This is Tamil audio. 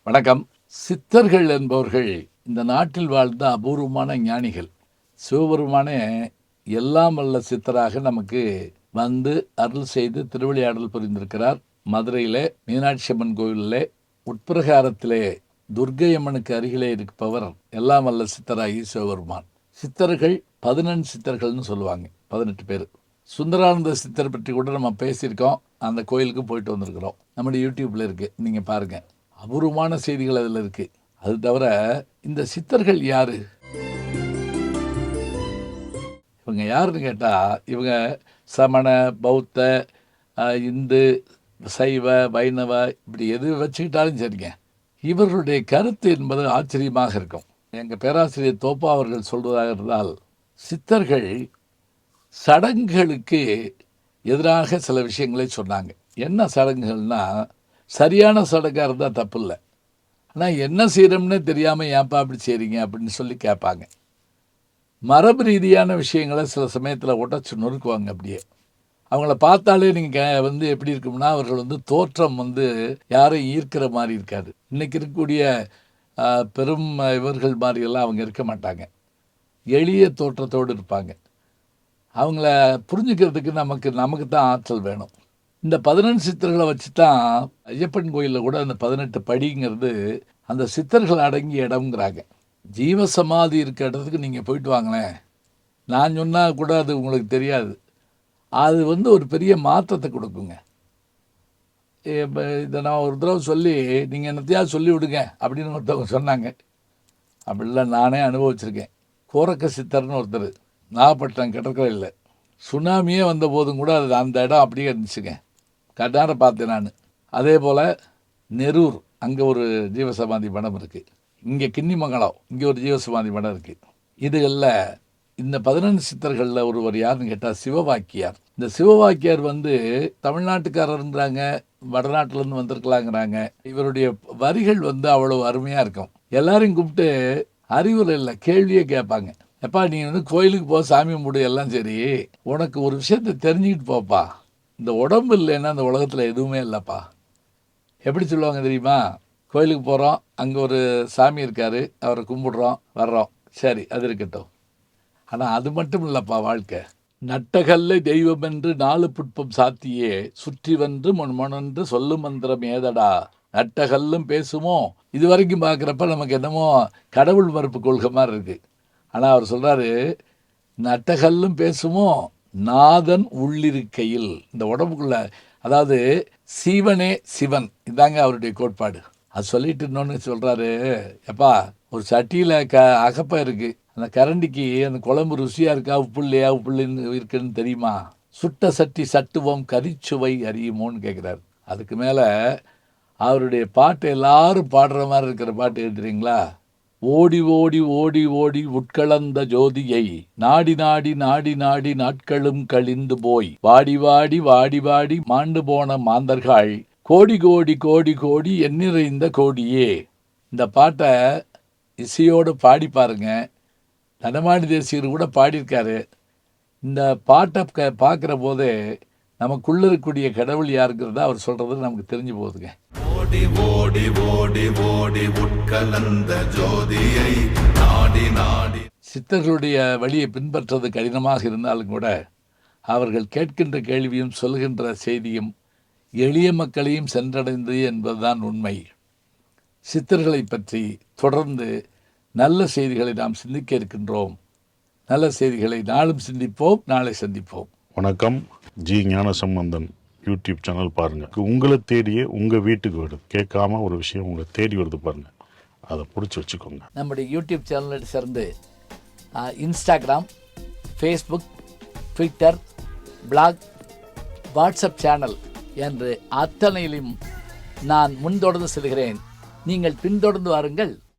வணக்கம். சித்தர்கள் என்பவர்கள் இந்த நாட்டில் வாழ்ந்த அபூர்வமான ஞானிகள். சிவபெருமானே எல்லாம் வல்ல சித்தராக நமக்கு வந்து அருள் செய்து திருவிளையாடல் புரிந்திருக்கிறார். மதுரையிலே மீனாட்சி அம்மன் கோவிலிலே உட்பிரகாரத்திலே துர்க்கை அம்மனுக்கு அருகிலே இருப்பவர் எல்லாம் வல்ல சித்தராகி சிவபெருமான். சித்தர்கள் 11 சித்தர்கள்னு சொல்லுவாங்க, 18 பேர். சுந்தரானந்த சித்தர் பற்றி கூட நம்ம பேசியிருக்கோம். அந்த கோயிலுக்கு போயிட்டு வந்திருக்கிறோம். நம்முடைய யூடியூப்பில் இருக்குது, நீங்கள் பாருங்கள். அபூர்வமான செய்திகள் அதில் இருக்குது. அது தவிர இந்த சித்தர்கள் யார்? இவங்க யாருன்னு கேட்டால், இவங்க சமண, பௌத்த, இந்து, சைவ, வைணவ இப்படி எது வச்சுக்கிட்டாலும் சரிங்க, இவர்களுடைய கருத்து என்பது ஆச்சரியமாக இருக்கும். எங்கள் பேராசிரியர் தோப்பா அவர்கள் சொல்வதாக இருந்தால், சித்தர்கள் சடங்குகளுக்கு எதிராக சில விஷயங்களை சொன்னாங்க. என்ன சடங்குகள்னால், சரியான சடங்காக இருந்தால் தப்பு இல்லை, ஆனால் என்ன செய்கிறோம்னு தெரியாமல் ஏன்ப்பா அப்படி செய்கிறீங்க அப்படின்னு சொல்லி கேட்பாங்க. மரபு ரீதியான விஷயங்களை சில சமயத்தில் உடச்சி நொறுக்குவாங்க. அப்படியே அவங்கள பார்த்தாலே நீங்கள் எப்படி இருக்கும்னா, அவர்கள் தோற்றம் யாரையும் ஈர்க்கிற மாதிரி இருக்காது. இன்றைக்கி இருக்கக்கூடிய பெரும் இவர்கள் மாதிரியெல்லாம் அவங்க இருக்க மாட்டாங்க. எளிய தோற்றத்தோடு இருப்பாங்க. அவங்கள புரிஞ்சுக்கிறதுக்கு நமக்கு தான் ஆற்றல் வேணும். இந்த 11 சித்தர்களை வச்சு தான் ஐயப்பன் கோயிலில் கூட அந்த 18 படிங்கிறது அந்த சித்தர்கள் அடங்கிய இடம்ங்கிறாங்க. ஜீவசமாதி இருக்க இடத்துக்கு நீங்கள் போயிட்டு வாங்களேன். நான் சொன்னால் கூட அது உங்களுக்கு தெரியாது. அது ஒரு பெரிய மாற்றத்தை கொடுக்குங்க. இதை நான் ஒரு தடவை சொல்லி, நீங்கள் என்னத்தையாவது சொல்லி விடுங்க அப்படின்னு ஒருத்தவங்க சொன்னாங்க. அப்படிலாம் நானே அனுபவிச்சிருக்கேன். கோரக்க சித்தர்னு ஒருத்தர் நாகப்பட்டினம் கடற்கரையில் சுனாமியே வந்த போதும் கூட அது அந்த இடம் அப்படியே இருந்துச்சுங்க. கட்டார பார்த்தேன் நான். அதே போல் நெரூர், அங்கே ஒரு ஜீவசமாதி மடம் இருக்குது. இங்கே கிண்ணிமங்கலம், இங்கே ஒரு ஜீவசமாதி மடம் இருக்குது. இதுகளில் இந்த 11 சித்தர்களில் ஒருவர் யாருன்னு கேட்டால் சிவவாக்கியார். இந்த சிவவாக்கியார் தமிழ்நாட்டுக்காரருங்கிறாங்க, வடநாட்டிலேருந்து வந்திருக்கலாங்கிறாங்க. இவருடைய வரிகள் அவ்வளோ அருமையாக இருக்கும். எல்லாரையும் கூப்பிட்டு அறிவுரை இல்லை, கேள்வியே கேட்பாங்க. எப்பா நீ கோயிலுக்கு போ, சாமி கும்பிடு, எல்லாம் சரி, உனக்கு ஒரு விஷயத்தை தெரிஞ்சுக்கிட்டு போப்பா. இந்த உடம்பு இல்லைன்னா அந்த உலகத்தில் எதுவுமே இல்லைப்பா. எப்படி சொல்லுவாங்க தெரியுமா? கோயிலுக்கு போகிறோம், அங்கே ஒரு சாமி இருக்கார், அவரை கும்பிடுறோம், வர்றோம், சரி அது இருக்கட்டும். ஆனால் அது மட்டும் இல்லைப்பா வாழ்க்கை. நட்டகல்லை தெய்வம் என்று 4 புட்பம் சாத்தியே சுற்றி வென்று மொனென்று சொல்லும் மந்திரம் ஏதடா. நட்டகல்லும் பேசுமோ. இது வரைக்கும் பார்க்குறப்ப நமக்கு என்னமோ கடவுள் மறுப்பு கொள்கை மாதிரி இருக்குது. ஆனால் அவர் சொல்கிறாரு, நட்டகல்லும் பேசுமோ நாதன் உள்ளிருக்கையில். இந்த உடம்புக்குள்ள, அதாவது சிவனே சிவன், இதாங்க அவருடைய கோட்பாடு. அது சொல்லிட்டு இன்னொன்று சொல்கிறாரு, எப்பா ஒரு சட்டியில் அகப்பம் இருக்குது, அந்த கரண்டிக்கு அந்த குழம்பு ருசியாக இருக்கா, உப்பு இல்லையா, உப்பு இல்லைன்னு இருக்குன்னு தெரியுமா? சுட்ட சட்டி சட்டுவோம் கரிச்சுவை அறியுமோன்னு கேட்குறாரு. அதுக்கு மேலே அவருடைய பாட்டு எல்லாரும் பாடுற மாதிரி இருக்கிற பாட்டு எழுதுறீங்களா? ஓடி ஓடி ஓடி ஓடி உட்கலந்த ஜோதியை நாடி நாடி நாடி நாடி நாட்களும் கழிந்து போய் வாடி வாடி வாடி வாடி மாண்டு போன மாந்தர்கள் கோடி கோடி கோடி கோடி எண்ணிறைந்த கோடியே. இந்த பாட்டை இசையோடு பாடி பாருங்க. தனமாடி தேசியர் கூட பாடியிருக்காரு. இந்த பாட்டை பார்க்குற போதே நமக்குள்ள இருக்கக்கூடிய கடவுள் யாருங்கிறத அவர் சொல்கிறது நமக்கு தெரிஞ்சு போகுதுங்க. ஓடி ஓடி ஓடி ஓடி உட்கலந்த ஜோதியை நாடி நாடி. சித்தர்களுடைய வழியை பின்பற்றது கடினமாக இருந்தாலும் கூட அவர்கள் கேட்கின்ற கேள்வியும் சொல்கின்ற செய்தியும் எளிய மக்களையும் சென்றடைந்தது என்பதுதான் உண்மை. சித்தர்களை பற்றி தொடர்ந்து நல்ல செய்திகளை நாம் சிந்திக்க இருக்கின்றோம். நல்ல செய்திகளை நாளும் சிந்திப்போம், நாளை சந்திப்போம். வணக்கம். ஜி ஞானசம்பந்தன் யூடியூப் சேனல் பாருங்கள். உங்களை தேடியே உங்கள் வீட்டுக்கு வருது. கேட்காம ஒரு விஷயம் உங்களை தேடி வருது பாருங்கள், அதை பிடிச்சி வச்சுக்கோங்க. நம்முடைய யூடியூப் சேனலை சேர்ந்து Instagram, Facebook, Twitter, blog, WhatsApp channel என்று அத்தனையிலும் நான் முன்தொடர்ந்து செல்கிறேன். நீங்கள் பின்தொடர்ந்து வாருங்கள்.